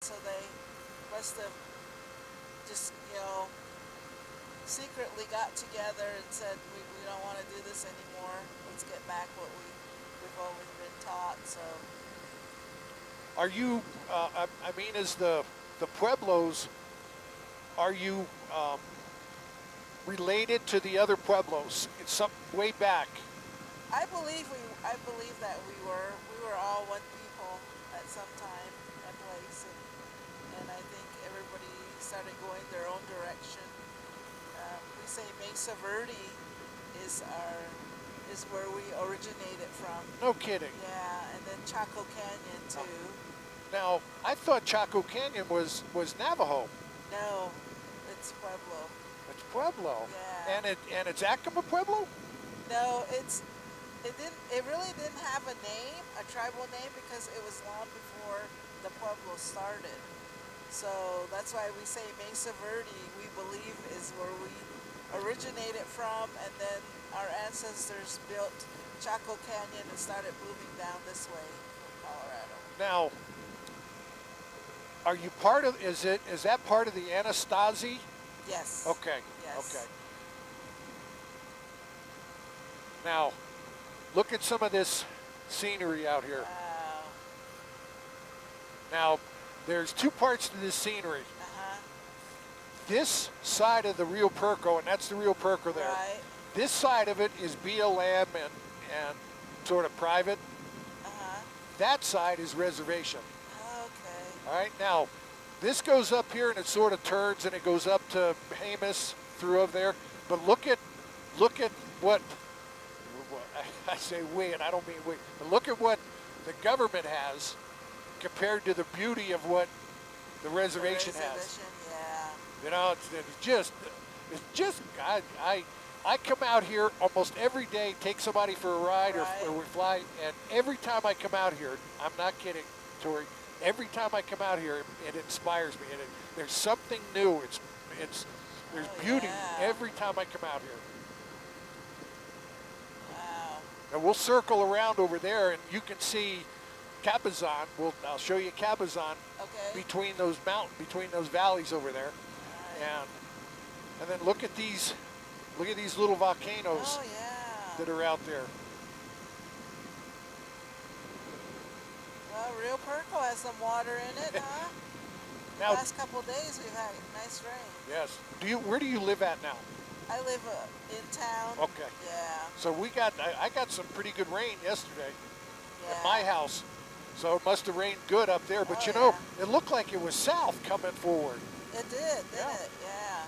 So they must have just, secretly got together and said, we don't want to do this anymore. Let's get back what we've always been taught. So, Are you? I mean, is the Pueblos? Are you related to the other Pueblos? It's some way back. I believe that we were all one people at some time and place, and I think everybody started going their own direction. We say Mesa Verde is our is where we originated from. No kidding. Yeah, and then Chaco Canyon too. Now, I thought Chaco Canyon was Navajo. No, it's Pueblo. It's Pueblo, Yeah. and it's Acoma Pueblo. No, it really didn't have a name, a tribal name, because it was long before the Pueblo started. So that's why we say Mesa Verde, we believe, is where we originated from, and then our ancestors built Chaco Canyon and started moving down this way from Colorado. Now, are you part of? Is that part of the Anastasi? Yes. Okay. Okay. Yes. Now, look at some of this scenery out here. Wow. Now, there's two parts to this scenery. Uh-huh. This side of the Rio Puerco, and that's the Rio Puerco there. Right. This side of it is BLM and sort of private. Uh-huh. That side is reservation. Okay. All right, now, this goes up here and it sort of turns and it goes up to Jemez through over there. But look at what, I say we, and I don't mean we, but look at what the government has compared to the beauty of what the reservation has. Yeah. You know, it's just, I come out here almost every day, take somebody for a ride, Right. or we fly, and every time I come out here, I'm not kidding, Tori, every time I come out here, it inspires me, and there's something new. There's beauty yeah. every time I come out here. Wow. And we'll circle around over there, and you can see Cabazon. I'll show you Cabazon Okay. between those valleys over there, Right. and then look at these little volcanoes Oh yeah. that are out there. Well, Rio Puerco has some water in it, huh? Now, Last couple of days we've had nice rain. yes. Where do you live at now? I live in town. Okay. Yeah. So I got some pretty good rain yesterday Yeah. at my house. So it must have rained good up there. But Oh, you know, yeah. it looked like it was south coming forward. It did, didn't Yeah. it? Yeah.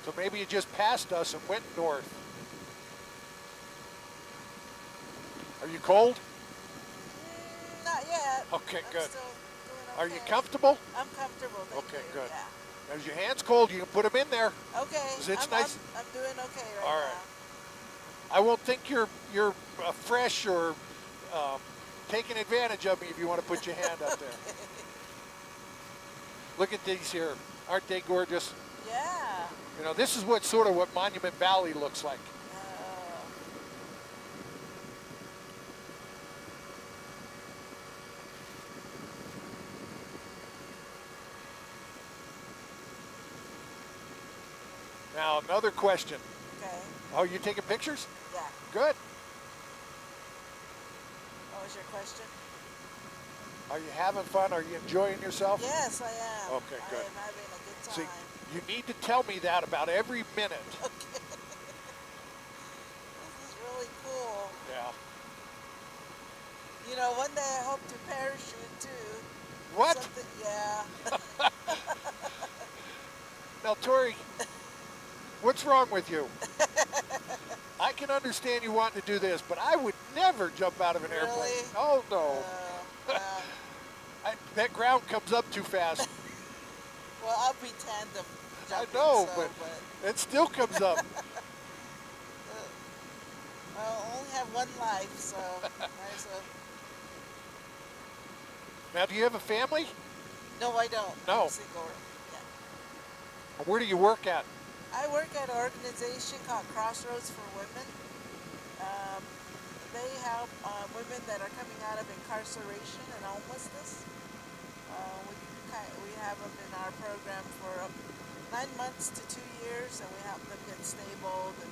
So maybe it just passed us and went north. Are you cold? Not yet. Okay, I'm good. still doing okay. Are you comfortable? I'm comfortable. Thank Okay, you. good. Yeah. As your hands cold, you can put them in there. Okay. 'Cause it's I'm, nice. I'm doing okay right All right. I won't think you're fresh or taking advantage of me if you want to put your hand up there. now. Look at these here. Aren't they gorgeous? Yeah. You know, this is what Monument Valley looks like. Now, another question. Okay. Oh, you taking pictures? Yeah. Good. What was your question? Are you having fun? Are you enjoying yourself? Yes, I am. Okay, good. I am having a good time. See, you need to tell me that about every minute. Okay. This is really cool. Yeah. You know, one day I hope to parachute too. What? Yeah. Now, Tori, what's wrong with you? I can understand you wanting to do this, but I would never jump out of an airplane. Really? Oh, no. Well, That ground comes up too fast. well, I'll be tandem I jumping. know, so, but it still comes up. I'll only have one life, so might as well. Now, do you have a family? No, I don't. No. I'm single. Yeah. Where do you work at? I work at an organization called Crossroads for Women. They help women that are coming out of incarceration and homelessness. have them in our program for 9 months to 2 years, and we help them get stable and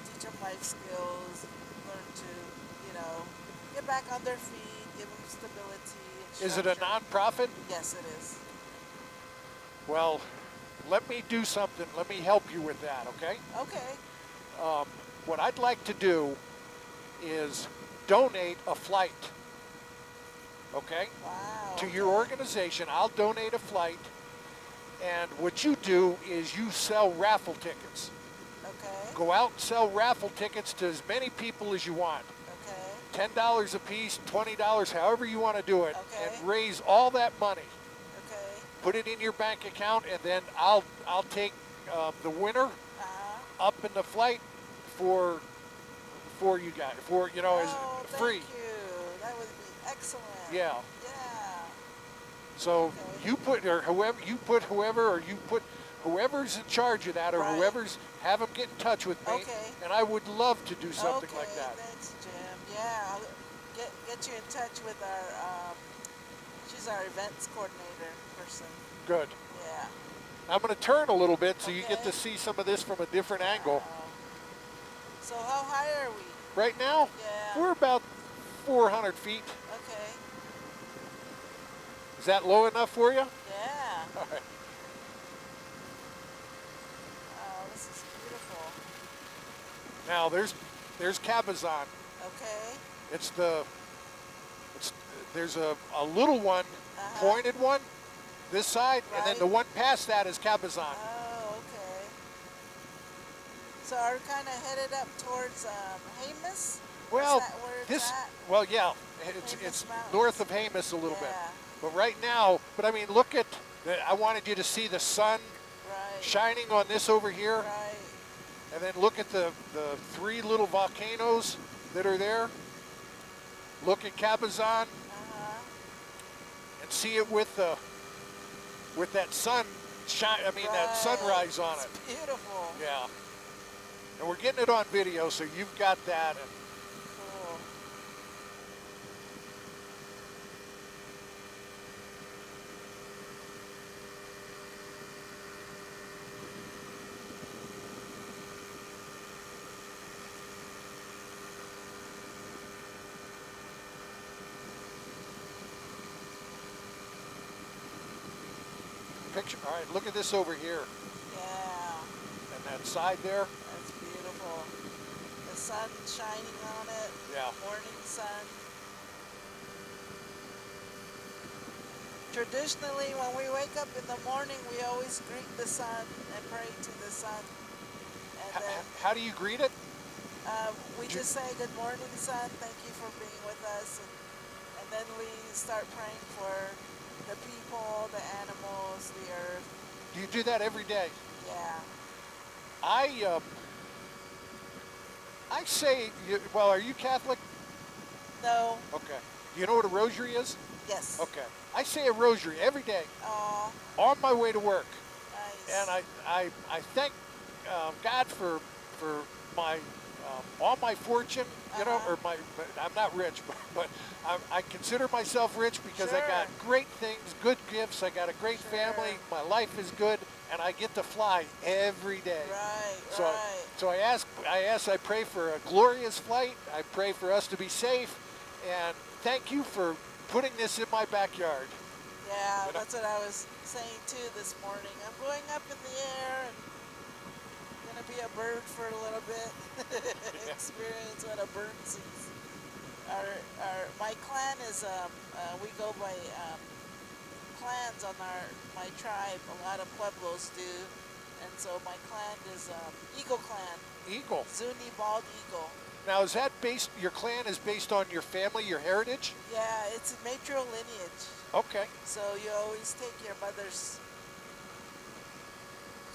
teach them life skills, learn to, you know, get back on their feet, give them stability and structure. Is it a nonprofit? Yes, it is. Well, let me do something. Let me help you with that, okay? Okay. What I'd like to do is donate a flight, okay? Wow. To your organization. I'll donate a flight, and what you do is you sell raffle tickets. Okay. Go out and sell raffle tickets to as many people as you want. Okay. $10 a piece, $20, however you want to do it, Okay. and raise all that money. Okay. Put it in your bank account, and then I'll take the winner up in the flight for you guys, for, you know, as free. Thank you. That would be excellent. Yeah. Yeah. So Okay. you put, or whoever's in charge of that, or Right. whoever's, have them get in touch with me. Okay. And I would love to do something Okay, like that. thanks, Jim. Yeah, I'll get you in touch with our, she's our events coordinator person. Good. Yeah. I'm going to turn a little bit so you get Okay. to see some of this from a different angle. So how high are we? Right now, Yeah. we're about 400 feet. Okay. Is that low enough for you? Yeah. All right. Oh, this is beautiful. Now there's Cabazon. Okay. There's a little one, pointed one, this side, and then Right. the one past that is Cabazon. Oh, okay. So are we kind of headed up towards Hamus? Well, Is that where it's at? well, yeah, Hamus it's Mountains. north of Hamus a little bit. Yeah. But right now, I mean, look at, I wanted you to see the sun Right. shining on this over here, Right. and then look at the 3 little volcanoes that are there. Look at Cabazon and see it with that sun shine. I mean, that sunrise on It's it. beautiful. Yeah. And we're getting it on video, so you've got that. And Cool. picture. All right, look at this over here, Yeah. and that side there. That's beautiful. The sun shining on it. Yeah. Morning sun. Traditionally, when we wake up in the morning, we always greet the sun and pray to the sun. And then How do you greet it? we just say, "Good morning, sun. Thank you for being with us." And then we start praying for the people, the animals, the earth. Do you do that every day? Yeah. I say, well, are you Catholic? No. Okay. You know what a rosary is? Yes. Okay. I say a rosary every day Oh, on my way to work, nice. and I thank God for my all my fortune, you know, or I'm not rich, but I consider myself rich because I got great things, good gifts. I got a great family. My life is good, and I get to fly every day. Right. So, Right. so I pray for a glorious flight. I pray for us to be safe, and thank you for putting this in my backyard. Yeah, You know? that's what I was saying too this morning. I'm going up in the air and gonna be a bird for a little bit. Experience what a bird sees. My clan is we go by clans on my tribe. A lot of Pueblos do, and so my clan is Eagle Clan. Eagle. Zuni Bald Eagle. Now, is that based? Your clan is based on your family, your heritage? Yeah, it's a matrilineage. Okay. So you always take your mother's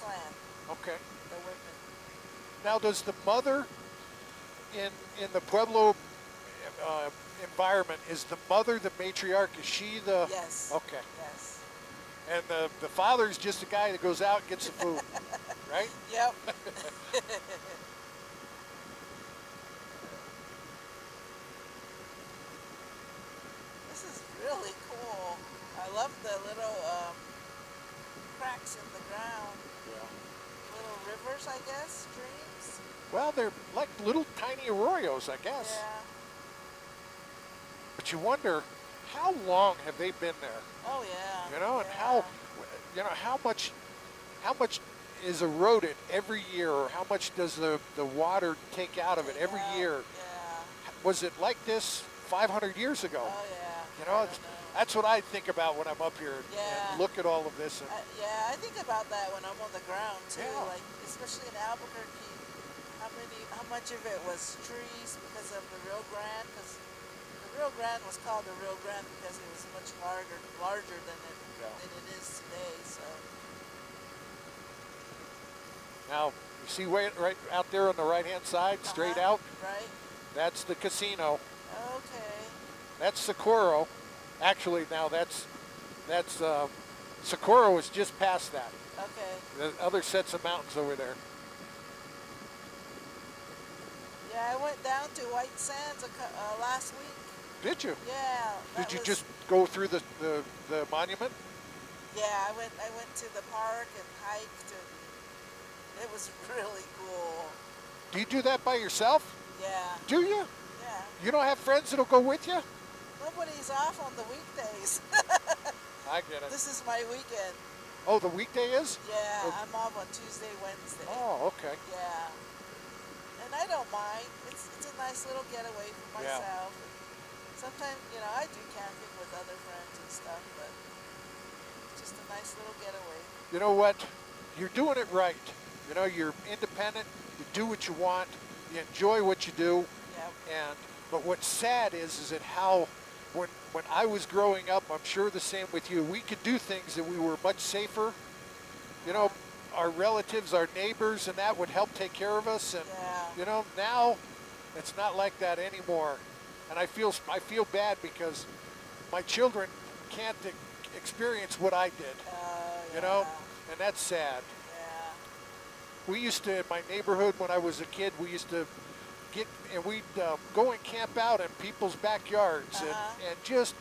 clan, Okay. the women. Now, does the mother in the Pueblo environment, is the mother the matriarch? Is she the? Yes. Okay. Yes. And the father's just a guy that goes out and gets the food, right? Yep. This is really cool. I love the little cracks in the ground. Yeah. Little rivers, I guess, streams. Well, they're like little tiny arroyos, I guess. Yeah. But you wonder, how long have they been there? Oh yeah. You know, and yeah. how, you know, how much is eroded every year, or how much does the water take out of it every year? Yeah. Was it like this 500 years ago? Oh yeah. You know, that's what I think about when I'm up here Yeah. and look at all of this. And yeah, I think about that when I'm on the ground too. Yeah. Like especially in Albuquerque, how much of it was trees because of the Rio Grande? Because the Rio Grande was called the Rio Grande because it was much larger than it is today. So. now, you see right out there on the right-hand side, straight out? Right. That's the casino. Okay. That's Socorro. Actually, now that's Socorro is just past that. Okay. The other sets of mountains over there. Yeah, I went down to White Sands last week. Did you? Yeah. Did you just go through the monument? Yeah, I went to the park and hiked, and it was really cool. Do you do that by yourself? Yeah. Do you? Yeah. You don't have friends that'll go with you? Nobody's off on the weekdays. I get it. This is my weekend. Oh, the weekday is? Yeah, Oh. I'm off on Tuesday, Wednesday. Oh, okay. Yeah. And I don't mind. It's a nice little getaway for myself. Yeah. Sometimes, I do camping with other friends and stuff, but it's just a nice little getaway. You know what? You're doing it right. You know, you're independent. You do what you want. You enjoy what you do. Yeah. But what's sad is that how when I was growing up, I'm sure the same with you, we could do things that we were much safer. You know, our relatives, our neighbors, and that would help take care of us. And you know, now it's not like that anymore. And I feel bad because my children can't experience what I did. You know, and that's sad. Yeah. We used to, in my neighborhood when I was a kid, we used to we'd go and camp out in people's backyards and just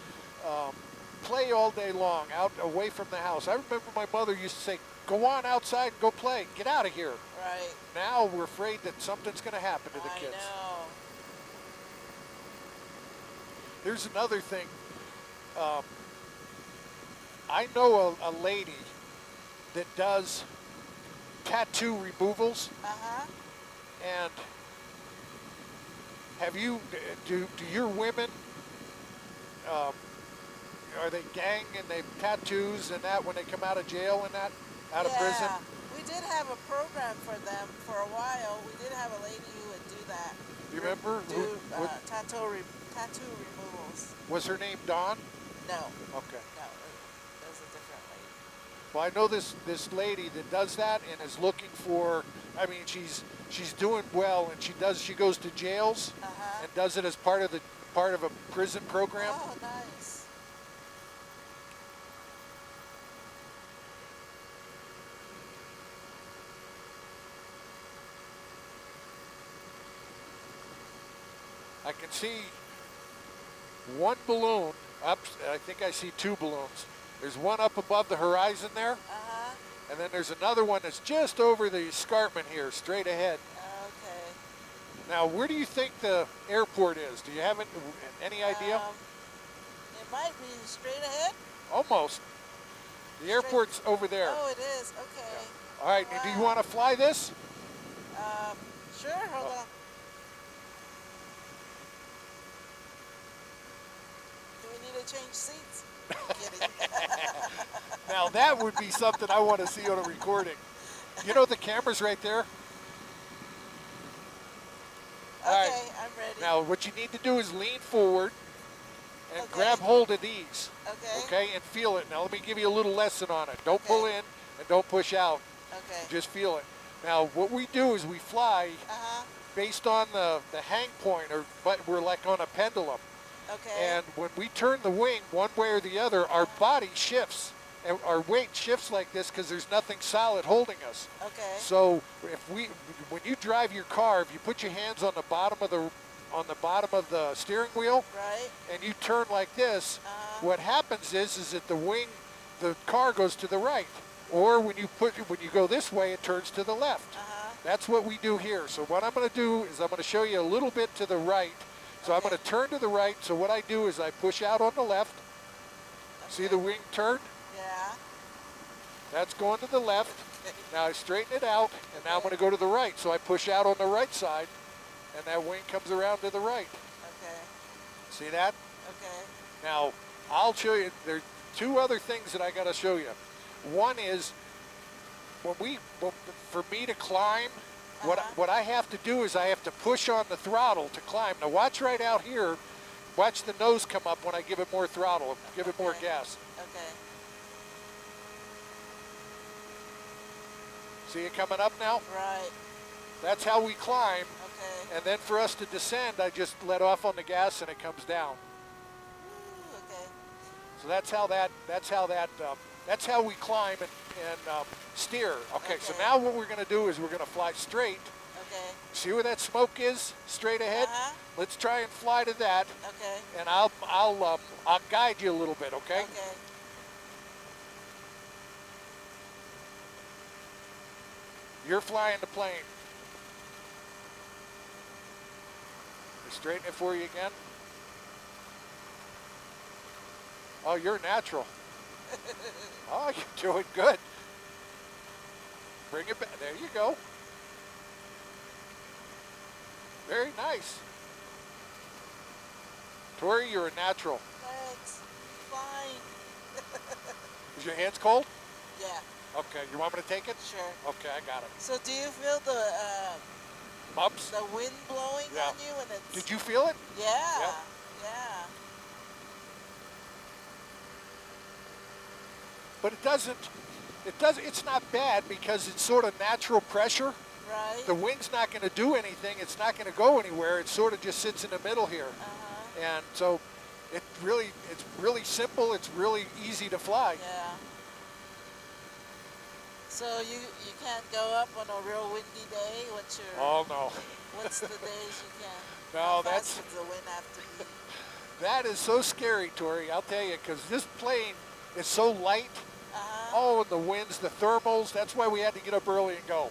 play all day long out away from the house. I remember my mother used to say, "Go on outside and go play. Get out of here." Right. Now we're afraid that something's going to happen to the kids. I know. Here's another thing. I know a lady that does tattoo removals. And have you, do your women, are they gang and they have tattoos and that when they come out of jail and that, out of prison? We did have a program for them for a while. We did have a lady who would do that. Do you remember? Tattoo removals. Was her name Dawn? No. Okay. No, it was a different lady. Well, I know this lady that does that and is looking for, I mean, she's doing well, and she goes to jails and does it as part of a prison program. Oh, nice. I can see one balloon up. I think I see two balloons. There's one up above the horizon there, and then there's another one that's just over the escarpment here, straight ahead. Okay. Now, where do you think the airport is? Do you have any idea? It might be straight ahead. Almost. The airport's over there. Oh, it is. Okay. Yeah. All right. Wow. Do you want to fly this? Sure. Hold on. Do we need to change seats? Kidding. Now that would be something I want to see on a recording. You know the camera's right there? Okay, all right. I'm ready. Now what you need to do is lean forward and Okay. grab hold of these. Okay. Okay, and feel it. Now let me give you a little lesson on it. Don't pull in and don't push out. Okay. Just feel it. Now what we do is we fly based on the hang point, but we're like on a pendulum. Okay. And when we turn the wing one way or the other, our body shifts. And our weight shifts like this because there's nothing solid holding us. Okay. So when you drive your car, if you put your hands on the bottom of the steering wheel, Right. and you turn like this, what happens is that the car goes to the right. or when you go this way, it turns to the left. Uh-huh. That's what we do here. So what I'm going to do is I'm going to show you a little bit to the right. So I'm going to turn to the right. So what I do is I push out on the left. See the wing turn? Yeah. That's going to the left. Now I straighten it out, and now I'm going to go to the right. So I push out on the right side, and that wing comes around to the right. Okay. See that? Okay. Now, I'll show you, there's two other things that I got to show you. One is, for me to climb, what I have to do is I have to push on the throttle to climb. Now watch right out here. Watch the nose come up when I give it more throttle, give it more gas. Okay. See it coming up now? Right. That's how we climb. Okay. And then for us to descend, I just let off on the gas and it comes down. Ooh, okay. So that's how we climb and steer. Okay, so now what we're going to do is we're going to fly straight. Okay. See where that smoke is? Straight ahead? Let's try and fly to that. Okay. And I'll guide you a little bit, okay? Okay. You're flying the plane. Straighten it for you again. Oh, you're natural. Oh, you're doing good. Bring it back. There you go. Very nice. Tory, you're a natural. Thanks. Fine. Is your hands cold? Yeah. Okay, you want me to take it? Sure. Okay, I got it. So do you feel the Bumps? the wind blowing on you when it's... Did you feel it? Yeah. Yeah. Yeah. But it's not bad because it's sort of natural pressure. Right. The wing's not going to do anything. It's not going to go anywhere. It sort of just sits in the middle here. And so it's really simple. It's really easy to fly. Yeah. So you can't go up on a real windy day? Oh, no. What's the days you can? No, How fast does the wind have to be? That is so scary, Tory, I'll tell you, because this plane is so light. Uh-huh. Oh, and the winds, the thermals, that's why we had to get up early and go.